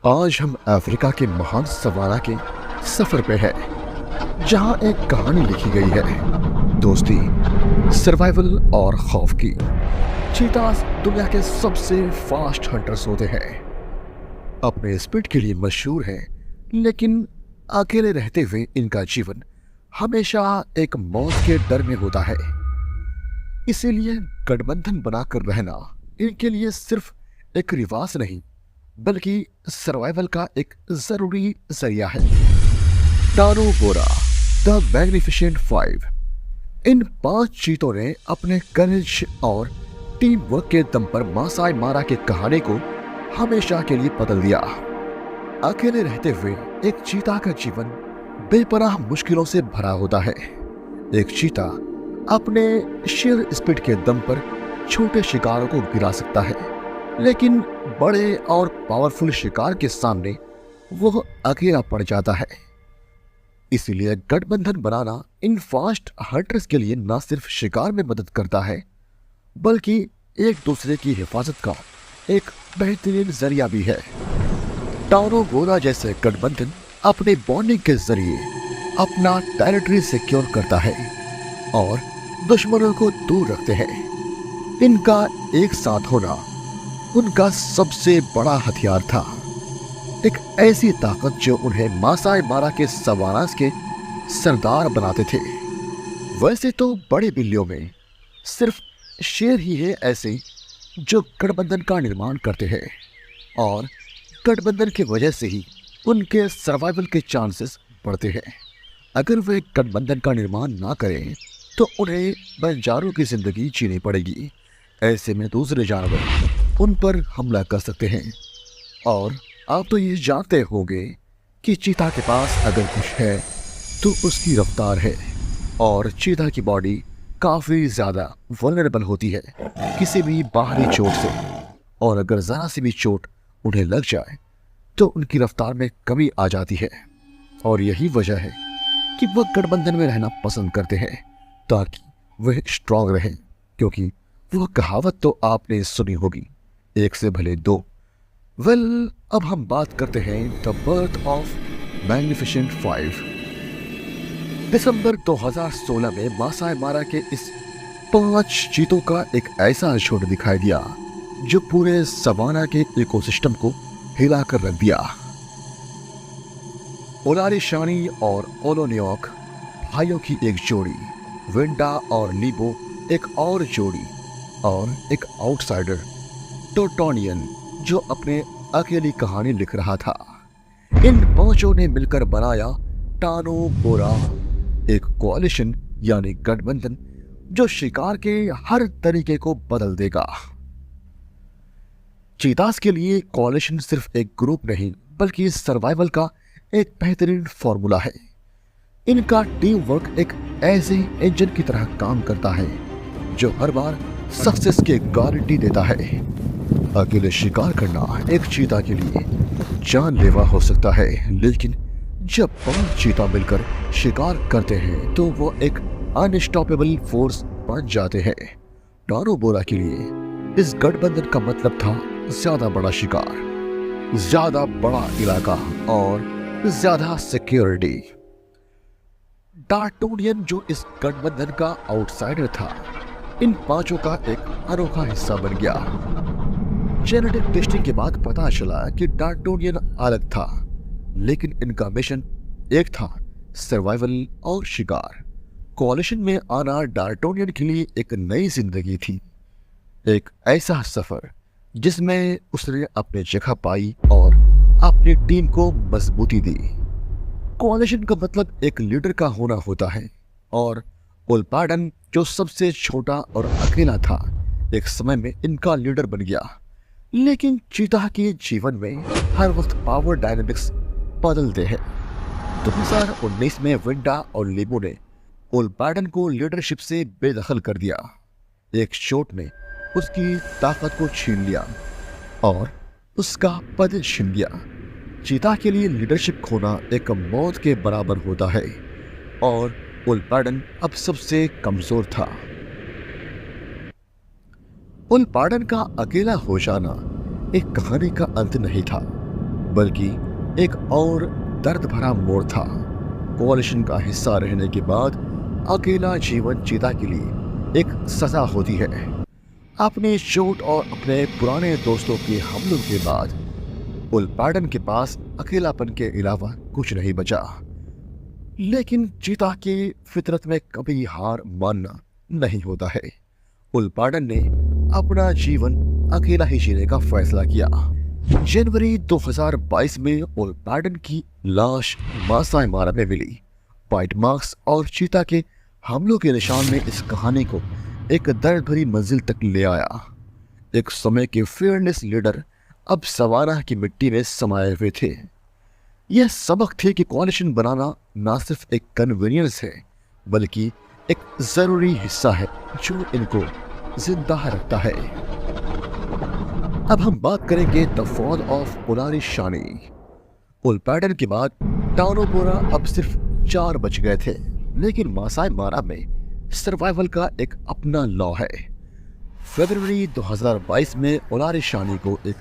आज हम अफ्रीका के महान सवाना के सफर पे हैं, जहां एक कहानी लिखी गई है दोस्ती, सर्वाइवल और खौफ की। चीतास दुनिया के सबसे फास्ट हंटर्स होते हैं, अपने स्पीड के लिए मशहूर हैं, लेकिन अकेले रहते हुए इनका जीवन हमेशा एक मौत के डर में होता है। इसीलिए गठबंधन बनाकर रहना इनके लिए सिर्फ एक रिवाज नहीं, बल्कि सर्वाइवल का एक जरूरी जरिया है। टानो बोरा, द मैग्निफिसेंट फाइव। इन 5 चीतों ने अपने करेज और टीम वर्क के दम पर मासाई मारा की कहानी को हमेशा के लिए बदल दिया। अकेले रहते हुए एक चीता का जीवन बेपनाह मुश्किलों से भरा होता है। एक चीता अपने शेर स्पीड के दम पर छोटे शिकारों को गिरा सकता है, लेकिन बड़े और पावरफुल शिकार के सामने वो अकेला पड़ जाता है। इसीलिए गठबंधन बनाना इन फास्ट हंटर्स के लिए न सिर्फ शिकार में मदद करता है, बल्कि एक दूसरे की हिफाजत का एक बेहतरीन जरिया भी है। टानो बोरा जैसे गठबंधन अपने बॉन्डिंग के जरिए अपना टेरिटरी सिक्योर करता है और दुश्मनों को दूर रखते हैं। इनका एक साथ होना उनका सबसे बड़ा हथियार था, एक ऐसी ताकत जो उन्हें मासाई मारा के सवानास के सरदार बनाते थे। वैसे तो बड़े बिल्लियों में सिर्फ शेर ही है ऐसे जो गठबंधन का निर्माण करते हैं, और गठबंधन की वजह से ही उनके सर्वाइवल के चांसेस बढ़ते हैं। अगर वे गठबंधन का निर्माण ना करें तो उन्हें बंजारों की जिंदगी जीनी पड़ेगी। ऐसे में दूसरे जानवर उन पर हमला कर सकते हैं। और आप तो ये जानते होंगे कि चीता के पास अगर कुछ है तो उसकी रफ्तार है, और चीता की बॉडी काफ़ी ज़्यादा वल्नरेबल होती है किसी भी बाहरी चोट से, और अगर ज़रा सी भी चोट उन्हें लग जाए तो उनकी रफ्तार में कमी आ जाती है। और यही वजह है कि वह गठबंधन में रहना पसंद करते हैं, ताकि वह स्ट्रांग रहें, क्योंकि वह कहावत तो आपने सुनी होगी, एक से भले दो। अब हम बात करते हैं the birth of magnificent five. दिसंबर 2016 में मासाई मारा के इस 5 चीतों का एक ऐसा झुंड दिखाई दिया जो पूरे सवाना के इकोसिस्टम को हिलाकर रख दिया। ओलारी शानी और ओलोनियोक भाइयों की एक जोड़ी, विंडा और लीबो एक और जोड़ी, और एक आउटसाइडर टोटोनियन जो अपने अकेली कहानी लिख रहा था। इन 5 ने मिलकर बनाया टानो बोरा, एक कोalition यानी गठबंधन जो शिकार के हर तरीके को बदल देगा। चीतास के लिए कोalition सिर्फ एक ग्रुप नहीं, बल्कि सर्वाइवल का एक बेहतरीन फॉर्मूला है। इनका टीम वर्क एक ऐसे इंजन की तरह काम करता है जो हर बार सक्सेस की गारंटी देता है। अकेले शिकार करना एक चीता के लिए जानलेवा हो सकता है, लेकिन जब 5 चीता मिलकर शिकार करते हैं तो वो एक अनस्टॉपेबल फोर्स बन जाते हैं। टानो बोरा के लिए इस गठबंधन का मतलब था ज्यादा बड़ा शिकार, ज्यादा बड़ा इलाका और ज्यादा सिक्योरिटी। डार्टोनियन जो इस गठबंधन का आउटसाइडर था, इन 5 का एक अनोखा हिस्सा बन गया। जेनेटिक टेस्टिंग के बाद पता चला कि डार्टोनियन अलग था, लेकिन इनका मिशन एक था, सर्वाइवल और शिकार। कोalition में आना डार्टोनियन के लिए एक नई जिंदगी थी, एक ऐसा सफर जिसमें उसने अपनी जगह पाई और अपनी टीम को मजबूती दी। कोalition का मतलब एक लीडर का होना होता है, और उल्पाडन जो सबसे छोटा और अकेला था, एक समय में इनका लीडर बन गया। लेकिन चीता के जीवन में हर वक्त पावर डायनामिक्स बदलते हैं। 2019 में विंडा और लीबो ने उल्पाडन को लीडरशिप से बेदखल कर दिया। एक चोट ने उसकी ताकत को छीन लिया और उसका पद छीन लिया। चीता के लिए लीडरशिप खोना एक मौत के बराबर होता है, और उल्पाडन अब सबसे कमजोर था। उल्पाडन का अकेला हो जाना एक कहानी का अंत नहीं था, बल्कि एक और दर्द भरा मोड़ था। कोalition का हिस्सा रहने के बाद अकेला जीवन चीता के लिए एक सजा होती है। अपनी चोट और अपने पुराने दोस्तों के हमलों के बाद उल्पाडन के पास अकेलापन के अलावा कुछ नहीं बचा। लेकिन चीता की फितरत में कभी हार मानना नहीं होता है। उल्पाडन ने अपना जीवन अकेला ही जीने का फैसला किया। जनवरी 2022 में उल्पाडन की लाश मासाई मारा में मिली। बाइट मार्क्स और चीता के हमलों के निशान ने इस कहानी को एक दर्द भरी मंजिल तक ले आया। एक समय के फेयरनेस लीडर अब सवाना की मिट्टी में समाये हुए थे। यह सबक थे कि कोalition बनाना ना सिर्फ एक कन्वीनियंस है, बल्कि एक जरूरी हिस्सा है जो इनको जिंदा रखता है। अब हम बात करेंगे द फॉल ऑफ ओलारी शानी। उल्पाडन के बाद टानोपोरा अब सिर्फ 4 बच गए थे, लेकिन मासाई मारा में सर्वाइवल का एक अपना लॉ है। फरवरी 2022 में ओलारी शानी को एक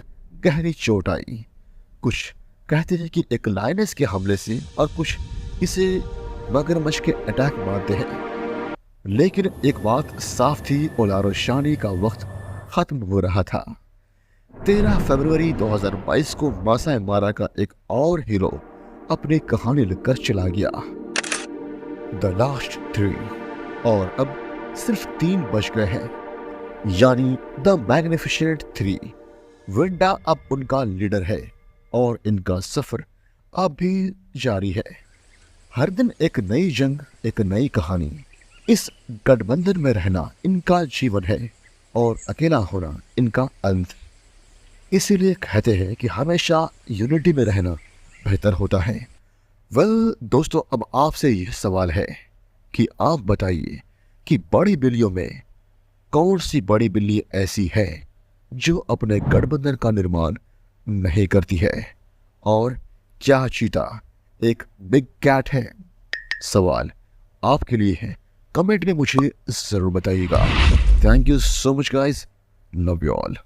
गहरी चोट आई। कुछ कहते हैं कि एक लायनेस के हमले से, और कुछ इसे मगरमच्छ के अटैक मानते हैं। लेकिन एक बात साफ थी, ओलारी शानी का वक्त खत्म हो रहा था। 13 फरवरी 2022 को मासाई मारा का एक और हीरो अपनी कहानी लिखकर चला गया, द लास्ट 3, और अब सिर्फ 3 बच गए हैं, यानी द मैग्निफिसेंट 3। विंडा अब उनका लीडर है और इनका सफर अब भी जारी है। हर दिन एक नई जंग, एक नई कहानी। इस गठबंधन में रहना इनका जीवन है और अकेला होना इनका अंत। इसीलिए कहते हैं कि हमेशा यूनिटी में रहना बेहतर होता है। दोस्तों, अब आपसे यह सवाल है कि आप बताइए कि बड़ी बिल्लियों में कौन सी बड़ी बिल्ली ऐसी है जो अपने गठबंधन का निर्माण नहीं करती है, और क्या चीता एक बिग कैट है? सवाल आपके लिए है, कमेंट में मुझे जरूर बताइएगा। Thank you so much guys, love you all.